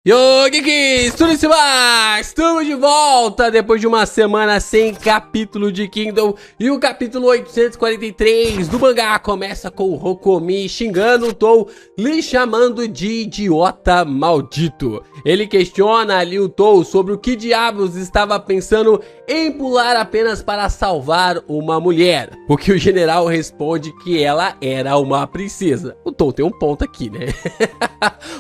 Yo, Geeks, tudo isso mais? Estamos de volta depois de uma semana sem capítulo de Kingdom. E o capítulo 843 do mangá começa com o Rokomi xingando o Tou, lhe chamando de idiota maldito. Ele questiona ali o Tou sobre o que diabos estava pensando em pular apenas para salvar uma mulher. O que o general responde que ela era uma princesa. O Tou tem um ponto aqui, né?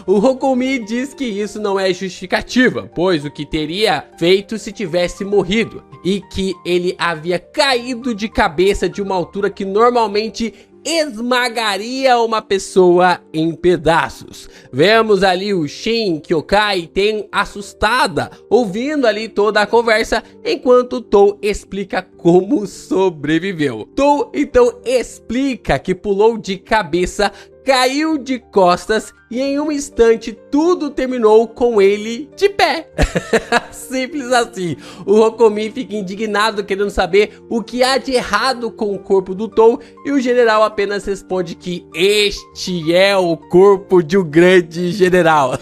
O Rokomi diz que isso não é justificativa, pois o que teria feito se tivesse morrido, e que ele havia caído de cabeça de uma altura que normalmente esmagaria uma pessoa em pedaços. Vemos ali o Shin Kyokai tem assustada, ouvindo ali toda a conversa, enquanto Tou explica como sobreviveu. Tou então explica que pulou de cabeça, caiu de costas e em um instante tudo terminou com ele de pé. Simples assim. O Rokomi fica indignado, querendo saber o que há de errado com o corpo do Tou, e o general apenas responde que este é o corpo de um grande general.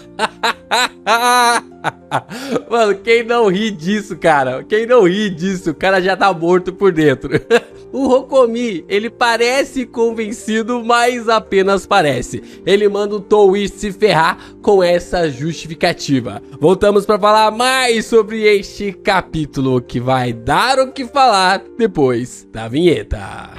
Mano, quem não ri disso, cara? Quem não ri disso? O cara já tá morto por dentro. O Rokomi, ele parece convencido, mas apenas parece. Ele manda o Tou se ferrar com essa justificativa. Voltamos para falar mais sobre este capítulo, que vai dar o que falar depois da vinheta.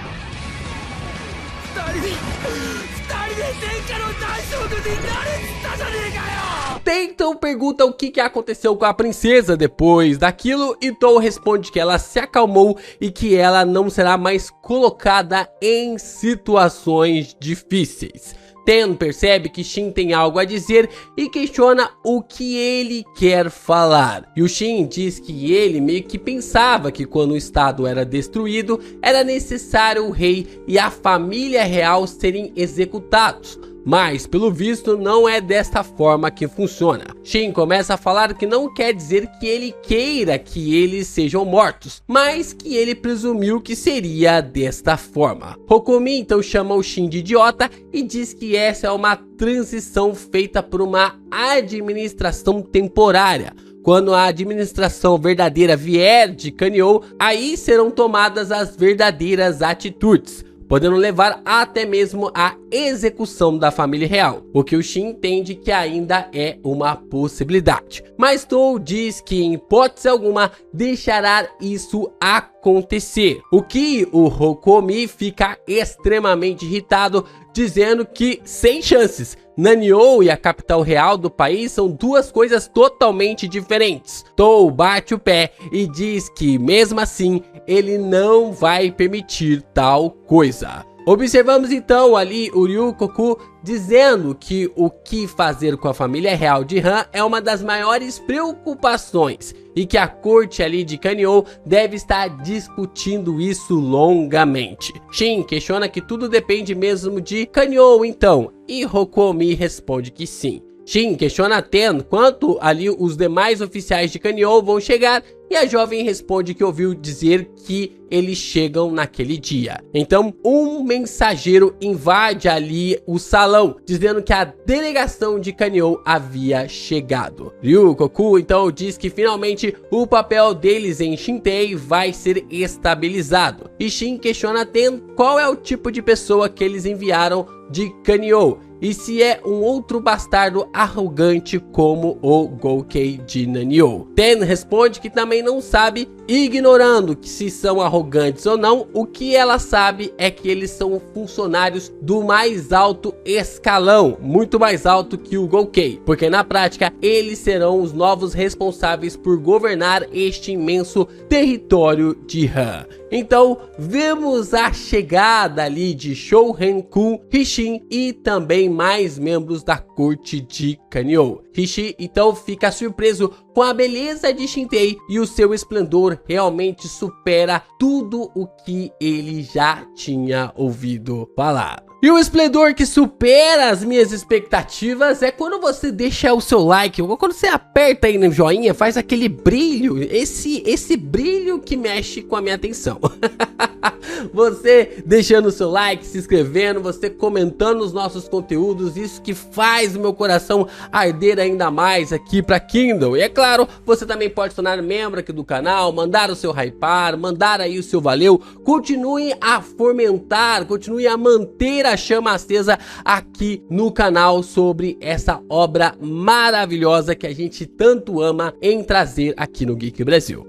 Tentam pergunta o que aconteceu com a princesa depois daquilo, e Tou responde que ela se acalmou e que ela não será mais colocada em situações difíceis. Ten percebe que Shin tem algo a dizer e questiona o que ele quer falar. E o Shin diz que ele meio que pensava que quando o estado era destruído, era necessário o rei e a família real serem executados. Mas, pelo visto, não é desta forma que funciona. Shin começa a falar que não quer dizer que ele queira que eles sejam mortos, mas que ele presumiu que seria desta forma. Rokomi então chama o Shin de idiota e diz que essa é uma transição feita por uma administração temporária. Quando a administração verdadeira vier de Kanyou, aí serão tomadas as verdadeiras atitudes, podendo levar até mesmo à execução da família real, o que o Shin entende que ainda é uma possibilidade. Mas Tou diz que em hipótese alguma deixará isso acontecer, o que o Rokomi fica extremamente irritado, dizendo que sem chances. Naniou e a capital real do país são duas coisas totalmente diferentes. Tou bate o pé e diz que mesmo assim ele não vai permitir tal coisa. Observamos então ali o Ryukoku dizendo que o que fazer com a família real de Han é uma das maiores preocupações e que a corte ali de Kanyou deve estar discutindo isso longamente. Shin questiona que tudo depende mesmo de Kanyou então, e Rokomi responde que sim. Shin questiona Ten quanto ali os demais oficiais de Kanyou vão chegar, e a jovem responde que ouviu dizer que eles chegam naquele dia. Então um mensageiro invade ali o salão, dizendo que a delegação de Kanyou havia chegado. Ryukoku então diz que finalmente o papel deles em Shintei vai ser estabilizado. E Shin questiona Ten qual é o tipo de pessoa que eles enviaram de Kanyou, e se é um outro bastardo arrogante como o Goukei de Naniou. Ten responde que também não sabe, ignorando que se são arrogantes ou não. O que ela sabe é que eles são funcionários do mais alto escalão, muito mais alto que o Goukei, porque na prática eles serão os novos responsáveis por governar este imenso território de Han. Então vemos a chegada ali de Shouhen-kun, Hishin e também mais membros da corte de Kanyou. Hishi então fica surpreso com a beleza de Shintei, e o seu esplendor realmente supera tudo o que ele já tinha ouvido falar. E o esplendor que supera as minhas expectativas é quando você deixa o seu like, ou quando você aperta aí no joinha, faz aquele brilho, esse brilho que mexe com a minha atenção. Você deixando o seu like, se inscrevendo, você comentando os nossos conteúdos, isso que faz o meu coração arder ainda mais aqui pra Kindle. E é claro, você também pode se tornar membro aqui do canal, mandar o seu hypar, mandar aí o seu valeu. Continue a fomentar, continue a manter a chama acesa aqui no canal sobre essa obra maravilhosa que a gente tanto ama em trazer aqui no Geek Brasil.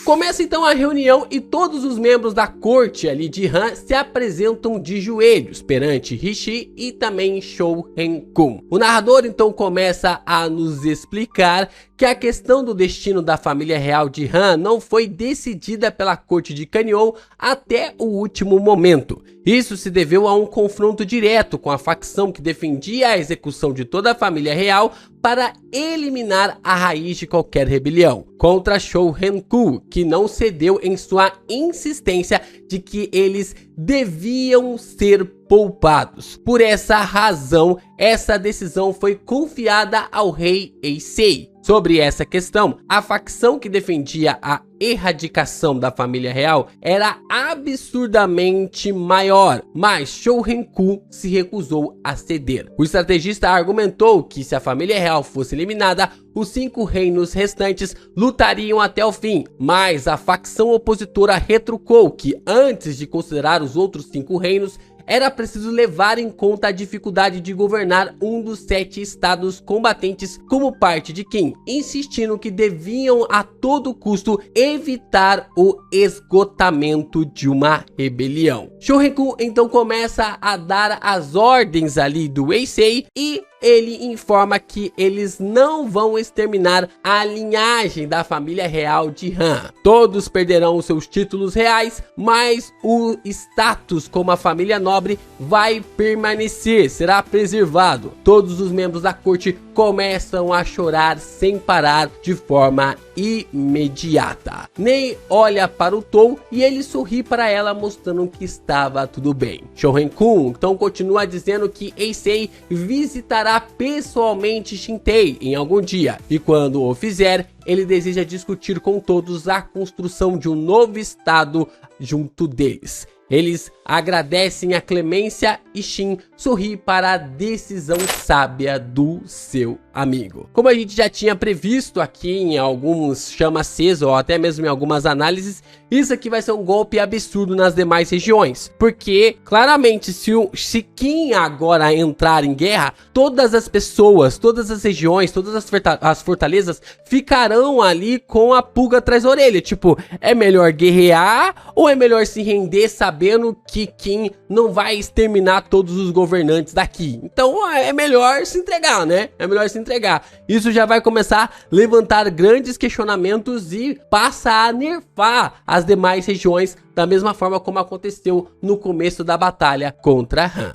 Começa então a reunião e todos os membros da corte ali de Han se apresentam de joelhos perante Rishi e também Shou Henkun. O narrador então começa a nos explicar que a questão do destino da família real de Han não foi decidida pela corte de Kanyon até o último momento. Isso se deveu a um confronto direto com a facção que defendia a execução de toda a família real para eliminar a raiz de qualquer rebelião, contra Shou Henkun, que não cedeu em sua insistência de que eles deviam ser poupados. Por essa razão, essa decisão foi confiada ao rei Eisei. Sobre essa questão, a facção que defendia a erradicação da família real era absurdamente maior, mas Shou Henkun se recusou a ceder. O estrategista argumentou que se a família real fosse eliminada, os 5 reinos restantes lutariam até o fim, mas a facção opositora retrucou que antes de considerar os outros 5 reinos, era preciso levar em conta a dificuldade de governar um dos 7 estados combatentes como parte de Qin, insistindo que deviam a todo custo evitar o esgotamento de uma rebelião. Shou Henkun então começa a dar as ordens ali do Eisei e ele informa que eles não vão exterminar a linhagem da família real de Han. Todos perderão os seus títulos reais, mas o status como a família nobre vai permanecer, será preservado. Todos os membros da corte começam a chorar sem parar de forma imediata. Nei olha para o Tou e ele sorri para ela, mostrando que estava tudo bem. Shou Henkun então continua dizendo que Eisei visitará pessoalmente Shintei em algum dia, e quando o fizer, ele deseja discutir com todos a construção de um novo estado junto deles. Eles agradecem a clemência e Shin sorri para a decisão sábia do seu amigo. Como a gente já tinha previsto aqui em alguns chama acesa ou até mesmo em algumas análises, isso aqui vai ser um golpe absurdo nas demais regiões, porque claramente se Qin agora entrar em guerra, todas as pessoas, todas as regiões, todas as fortalezas ficarão ali com a pulga atrás da orelha, tipo, é melhor guerrear ou é melhor se render sabendo que Qin não vai exterminar todos os governantes daqui? Então é melhor se entregar, né? É melhor se entregar. Isso já vai começar a levantar grandes questionamentos e passa a nerfar as demais regiões da mesma forma como aconteceu no começo da batalha contra Han.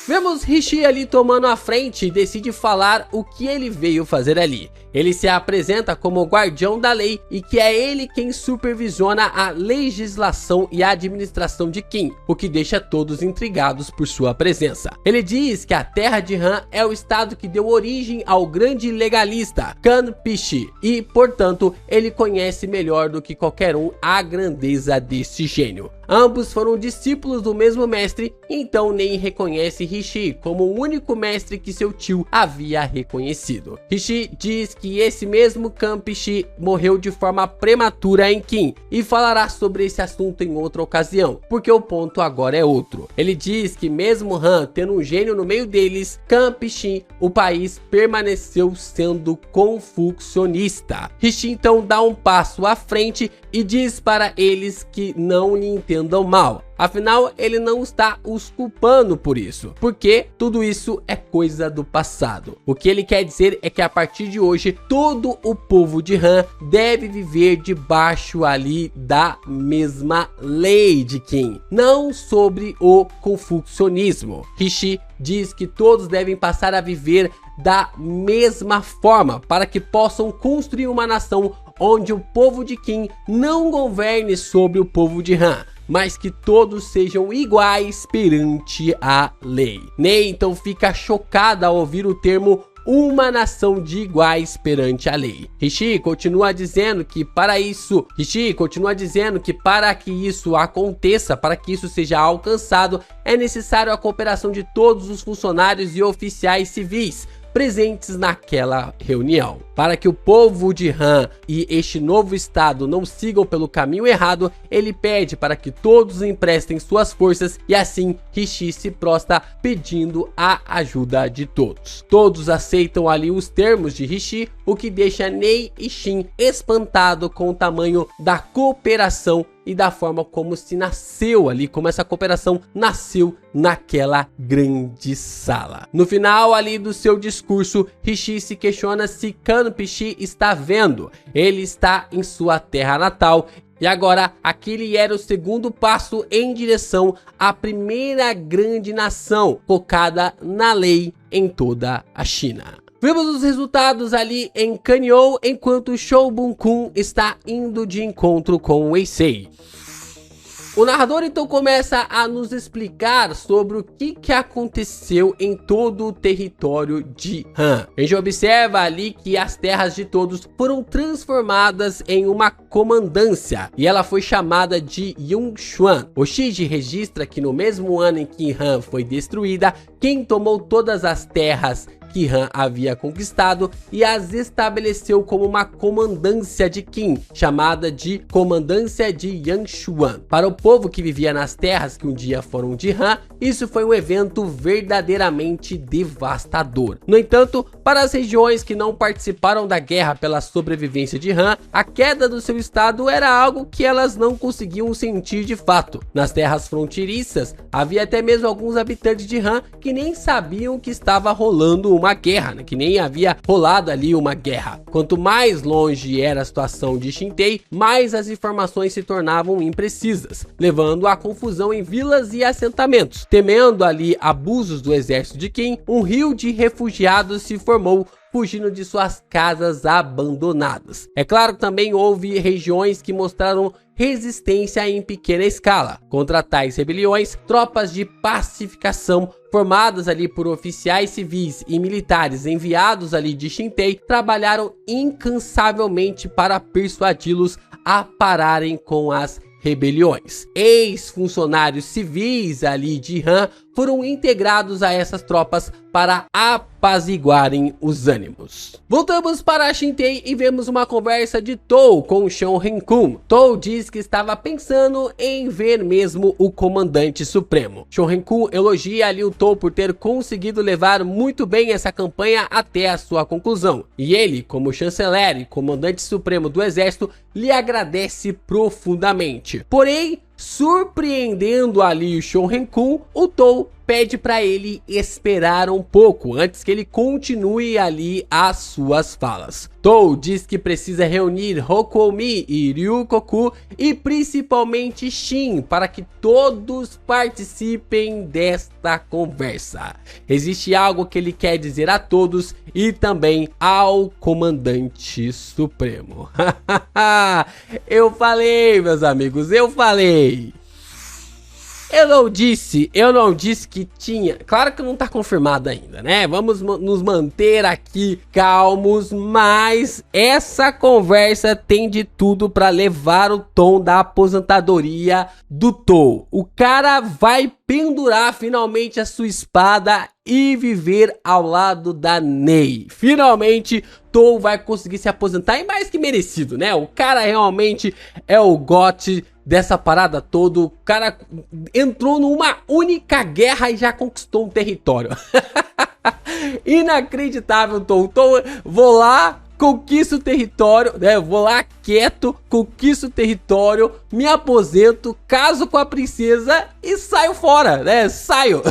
Vemos Rishi ali tomando a frente e decide falar o que ele veio fazer ali. Ele se apresenta como guardião da lei e que é ele quem supervisiona a legislação e a administração de Qin, o que deixa todos intrigados por sua presença. Ele diz que a terra de Han é o estado que deu origem ao grande legalista Kanpishi e, portanto, ele conhece melhor do que qualquer um a grandeza desse gênio. Ambos foram discípulos do mesmo mestre, então Nei reconhece Rishi como o único mestre que seu tio havia reconhecido. Rishi diz que esse mesmo Kanpishi morreu de forma prematura em Qin e falará sobre esse assunto em outra ocasião, porque o ponto agora é outro. Ele diz que mesmo Han tendo um gênio no meio deles, Kanpishi, o país permaneceu sendo confucionista. Rishi então dá um passo à frente e diz para eles que não lhe entendam mal. Afinal, ele não está os culpando por isso, porque tudo isso é coisa do passado. O que ele quer dizer é que a partir de hoje, todo o povo de Han deve viver debaixo ali da mesma lei de Qin, não sobre o confucionismo. Rishi diz que todos devem passar a viver da mesma forma para que possam construir uma nação onde o povo de Qin não governe sobre o povo de Han, mas que todos sejam iguais perante a lei. Nei então fica chocada ao ouvir o termo uma nação de iguais perante a lei. Rishi continua dizendo que para que isso aconteça, para que isso seja alcançado, é necessário a cooperação de todos os funcionários e oficiais civis presentes naquela reunião. Para que o povo de Han e este novo estado não sigam pelo caminho errado, ele pede para que todos emprestem suas forças e assim Rishi se prostra pedindo a ajuda de todos. Todos aceitam ali os termos de Rishi, o que deixa Nei e Shin espantado com o tamanho da cooperação e da forma como se nasceu ali, como essa cooperação nasceu naquela grande sala. No final ali do seu discurso, Rishi se questiona se Kan-Pishi está vendo. Ele está em sua terra natal e agora aquele era o segundo passo em direção à primeira grande nação focada na lei em toda a China. Vemos os resultados ali em Kanyou, enquanto Shou Bun-kun está indo de encontro com Wei Sei. O narrador então começa a nos explicar sobre o que aconteceu em todo o território de Han. A gente observa ali que as terras de todos foram transformadas em uma comandância e ela foi chamada de Yunchuan. O Shiji registra que no mesmo ano em que Han foi destruída, quem tomou todas as terras que Han havia conquistado e as estabeleceu como uma comandância de Qin, chamada de Comandância de Yangshuan. Para o povo que vivia nas terras que um dia foram de Han, isso foi um evento verdadeiramente devastador. No entanto, para as regiões que não participaram da guerra pela sobrevivência de Han, a queda do seu estado era algo que elas não conseguiam sentir de fato. Nas terras fronteiriças, havia até mesmo alguns habitantes de Han que nem sabiam que estava rolando uma guerra, né? Que nem havia rolado ali uma guerra. Quanto mais longe era a situação de Shintei, mais as informações se tornavam imprecisas, levando à confusão em vilas e assentamentos. Temendo ali abusos do exército de Qin, um rio de refugiados se formou, fugindo de suas casas abandonadas. É claro que também houve regiões que mostraram resistência em pequena escala. Contra tais rebeliões, tropas de pacificação formadas ali por oficiais civis e militares enviados ali de Shintei trabalharam incansavelmente para persuadi-los a pararem com as rebeliões. Ex-funcionários civis ali de Han foram integrados a essas tropas para apaziguarem os ânimos. Voltamos para Shintei e vemos uma conversa de Tou com Shou Henkun. Tou diz que estava pensando em ver mesmo o comandante supremo. Shou Henkun elogia ali o Tou por ter conseguido levar muito bem essa campanha até a sua conclusão. E ele, como chanceler e comandante supremo do exército, lhe agradece profundamente. Porém, surpreendendo ali o Shou Henkun, o Tou pede para ele esperar um pouco antes que ele continue ali as suas falas. Tou diz que precisa reunir Rokoumi e Ryukoku e principalmente Shin para que todos participem desta conversa. Existe algo que ele quer dizer a todos e também ao comandante supremo. Eu falei, meus amigos, eu falei. Eu não disse que tinha. Claro que não tá confirmado ainda, né? Vamos nos manter aqui calmos, mas essa conversa tem de tudo para levar o tom da aposentadoria do Tou. O cara vai pendurar finalmente a sua espada e viver ao lado da Nei. Finalmente, Tou vai conseguir se aposentar e mais que merecido, né? O cara realmente é o GOT dessa parada toda. O cara entrou numa única guerra e já conquistou um território. Inacreditável, Tou. Vou lá, conquisto o território, né? Vou lá quieto, conquisto o território, me aposento, caso com a princesa e saio fora, né? Saio.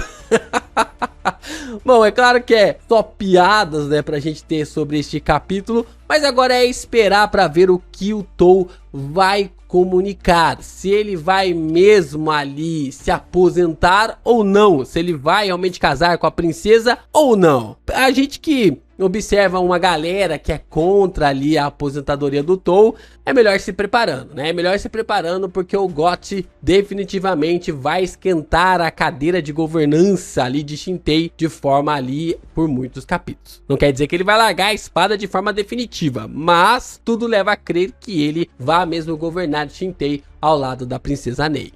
Bom, é claro que é só piadas, né, pra gente ter sobre este capítulo, mas agora é esperar pra ver o que o Tou vai comunicar, se ele vai mesmo ali se aposentar ou não, se ele vai realmente casar com a princesa ou não. A gente que observa uma galera que é contra ali a aposentadoria do Tou, é melhor se preparando, né? É melhor se preparando porque o GOT definitivamente vai esquentar a cadeira de governança ali de Shin'Tei de forma ali por muitos capítulos. Não quer dizer que ele vai largar a espada de forma definitiva, mas tudo leva a crer que ele vá mesmo governar Shin'Tei ao lado da Princesa Nei.